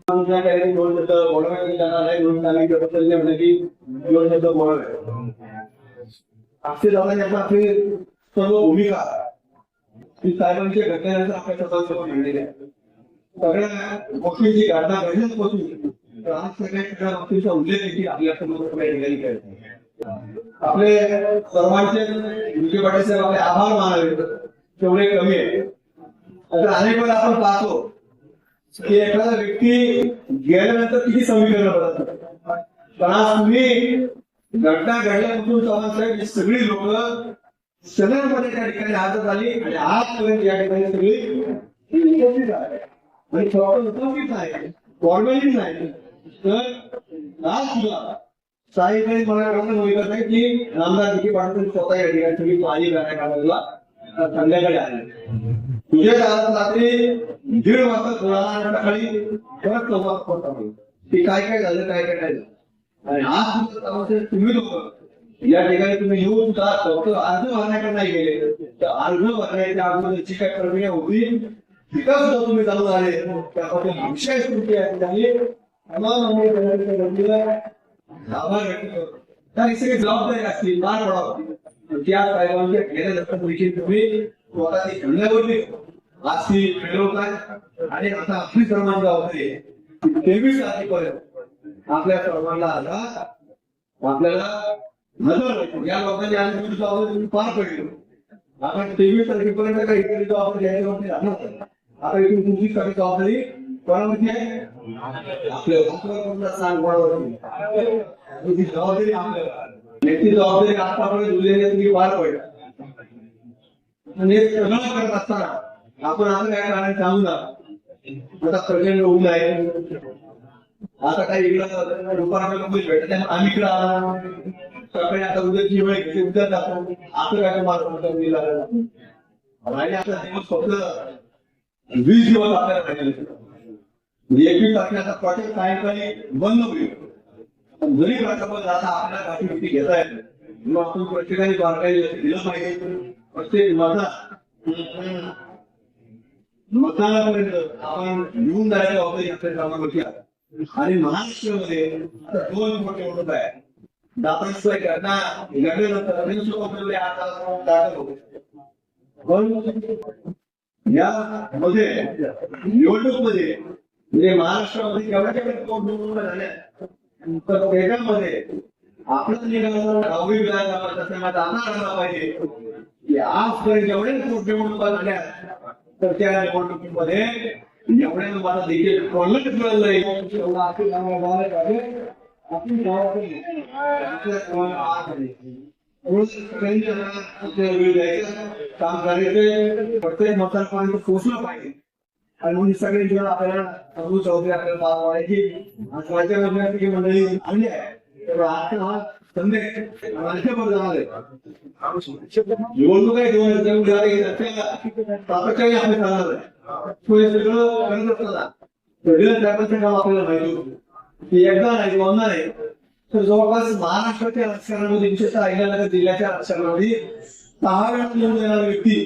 काही दोन शब्द बोलावे जाणार नाही, दोन त्याबद्दल म्हटलं की दोन शब्द बोलावे. अक्षय दादांनी आपली सर्व भूमिका ही साहेबांच्या घटनेनंतर आपल्या स्वतःसमोर मांडलेली आहे. सगळ्या गोष्टींची घटना घडल्यापासून आज सगळ्या गोष्टींचा उल्लेख देखील आपल्या समोर या ठिकाणी करतो. आपले सर्वांचे विखे पाटील साहेब आपले आभार मानावे तेवढे कमी आहे. आता अनेक वेळा आपण पाहतो की एखादा व्यक्ती गेल्यानंतर किती समीकरण बदलतात, पण आज तुम्ही घटना घडल्यापासून चव्हाण साहेब ही सगळी लोक सदनमध्ये त्या ठिकाणी हजर झाली आणि आजपर्यंत या ठिकाणी सगळी उपस्थित आहे आणि उपस्थित आहे, फॉर्मॅलिटी नाही. तर आज सुद्धा साहेबांनी मला एवढं सांगितलं आहे की आमदार विखे पाटील स्वतः या ठिकाणी सगळी पाणी करण्याला संध्याकाळी आले. तुझ्या रात्री 1:30 वाजता थोडा सकाळी परत होता की काय काय झालं काय काय नाही झालं. आणि आज सुद्धा तुम्ही लोक या ठिकाणी तुम्ही येऊन फक्त अर्ज भरण्याकडे नाही गेले, तर अर्ज भरण्याच्या अगोदरची काय प्रक्रिया होती तिथं सुद्धा तुम्ही चालू झाले. त्यापासून विशेष कृती आहे आभार व्यक्त करतो. त्या सगळी जबाबदारी असतील पार पडावं त्या साहेबांच्या गेल्या दशकात देखील तुम्ही स्वतःची घडल्यावरती आज ती मिळवताय आणि आता आपली सर्वांची जबाबदारी 23 तारखेपर्यंत आपल्या सर्वांना आपल्याला नजर या लोकांनी आणि जबाबदारी तुम्ही पार पडली. आपण 23 तारखेपर्यंत काही इकडे जबाबदारी याच्यावरती राहणार. आता इथून तुमची सगळी जबाबदारी कोणावरती आहे? आपल्या जबाबदारी आपल्याला याची जबाबदारी आतापर्यंत उद्या तुम्ही पार पडला. आणि सगळं करत असताना आपण असं काय कारण सांगू ना, आता प्रचंड ऊन आहे, आता काही इकडं दुपारच्या लोक भेटत आम्ही इकडं आला सकाळी आता उद्याची वेळ घेते उद्या जातो असं काय मार्ग आणि आता दिवस फक्त 20 दिवस आपल्याला राहिले. 21 तारखेला प्रॉजेक्ट सायंकाळी बंद होईल. जरी प्रकल्प जाता आपल्या गाठी घेता येत मग आपण प्रत्येकाने बारकाई दिलं पाहिजे. प्रत्येक मतदानापर्यंत आपण घेऊन जायची जबाबदारी आपल्या कामावरती आहे. आणि महाराष्ट्रामध्ये 2 मोठे मोठं आहे दातांशिवाय घटना घडल्यानंतर पण यामध्ये निवडणूक मध्ये म्हणजे महाराष्ट्रामध्ये केवढ्या पोटनिवडणुका झाल्या तर त्याच्यामध्ये आपलं निघालं 10वी विधानसभा जाणार पाहिजे. आजपर्यंत जेवढ्या पोटनिवडणुका झाल्या तर त्या निवडणुकीमध्ये एवढ्या मला देखील कोणच मिळालं नाही. काम करायचं प्रत्येक मतदारपर्यंत पोहोचलं पाहिजे आणि सगळे जीवन आपल्याला अबू चौधरी आपल्याला पार पाडायची माझ्या मंडळी आली आहे. तर आता हा संदेश राज्यभर जाणार आहे. निवडणूक आहे 2024 सातत्याने आपले चालणार आहे. सगळं करत असताना साहेबांचं काम आपल्याला माहिती होतं की एकदा नाही दोनदा नाही तर जवळपास महाराष्ट्राच्या राजकारणामध्ये विशेषतः अहिल्यानगर जिल्ह्याच्या राजकारणामध्ये 6 वेळा निवडून येणारी व्यक्ती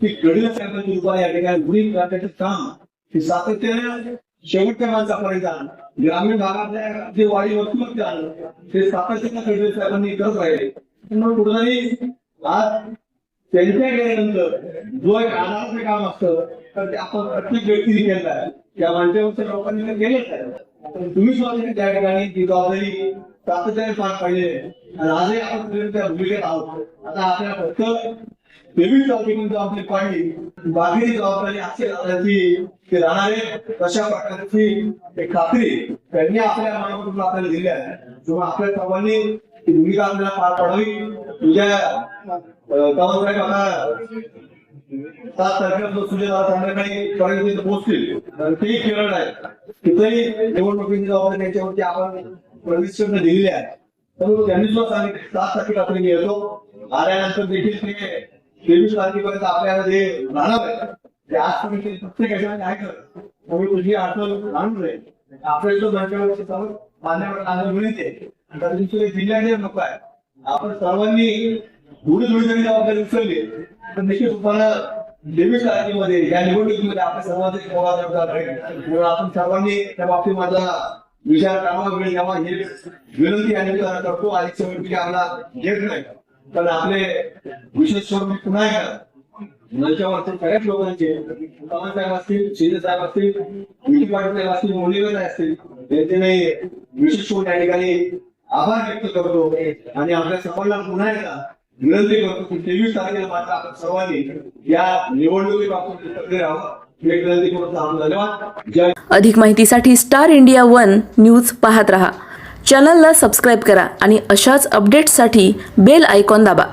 ती घडीला साहेबांची रूपा या ठिकाणी गुढी करण्याचं काम हे सातत्याने शेवटच्या माणसापर्यंत आणलं. ग्रामीण भागातल्या जे वाडी वस्तूमध्ये आणलं ते सातत्याने खडसे साहेबांनी करत राहिले. मग कुठेतरी आज त्यांच्या गेल्यानंतर जो एक आधाराचं काम असतं तर ते आपण प्रत्येक व्यक्तीने केलं आहे. त्या माणसावरच्या लोकांनी केलेच आहे. तुम्ही स्वतः त्या ठिकाणी ती जबाबदारी सातत्याने पार पाहिजे आणि आजही आपण त्या भूमिकेत आहोत. आता आपल्याला फक्त 23 तारखेपर्यंत आपली पाहिली बाकी जबाबदारी अशी राहण्याची ते राहणारे कशा प्रकारची एक खात्री त्यांनी आपल्या मानवून आपल्याला दिली आहे. किंवा आपल्या सर्वांनी ती भूमिका आपल्याला पार पाडावी. तुझ्या गावाकडे आता 7 तारखेला तुझ्या संध्याकाळी पर्यंत पोहोचतील तेही केरळ आहे. तिथेही निवडणुकीची जबाबदारी त्यांच्यावरती आपण प्रविष्ट दिलेली आहे. तर त्यांनी सुद्धा सांगितलं 7 तारखेला आपण येतो आल्यानंतर देखील ते 23 तारखेपर्यंत आपल्याला जे राहणार आहे ते आजपर्यंत प्रत्येक ऐकलं त्यामुळे तुझी अडचण आणून जाईल. आपल्या मान्यवर मिळते तर जिल्ह्याचे नको आहे. आपण सर्वांनी थोडी थोडी जरी जबाबदारी उचलली तर निश्चित तुम्हाला 23 तारखेमध्ये या निवडणुकीमध्ये आपल्या सर्वांचे सहभाग होणार आहे. म्हणून आपण सर्वांनी त्या बाबतीत माझा विचार करावा मिळेल तेव्हा हे विनंती आणि करतो. आणि समिती आम्हाला घेत नाही, पण आपले विशेष स्वरूप पुन्हा एकदा मंचावरचे सगळ्याच लोकांचे पवार साहेब असतील, शिंदे साहेब असतील, विखे पाटील साहेब असतील, मुरलीधर असतील, त्यांचे मी विशेष करून त्या ठिकाणी आभार व्यक्त करतो. आणि आपल्या सर्वांना पुन्हा एकदा विनंती करतो की 23 तारखेला मात्र आपण सर्वांनी या निवडणुकीबाबत सक्रिय राहावं. एक विनंती करतो. धन्यवाद. जय. अधिक माहितीसाठी स्टार इंडिया 1 न्यूज पाहत रहा. चॅनलला सबस्क्राईब करा आणि अशाच अपडेट्ससाठी बेल आयकॉन दाबा.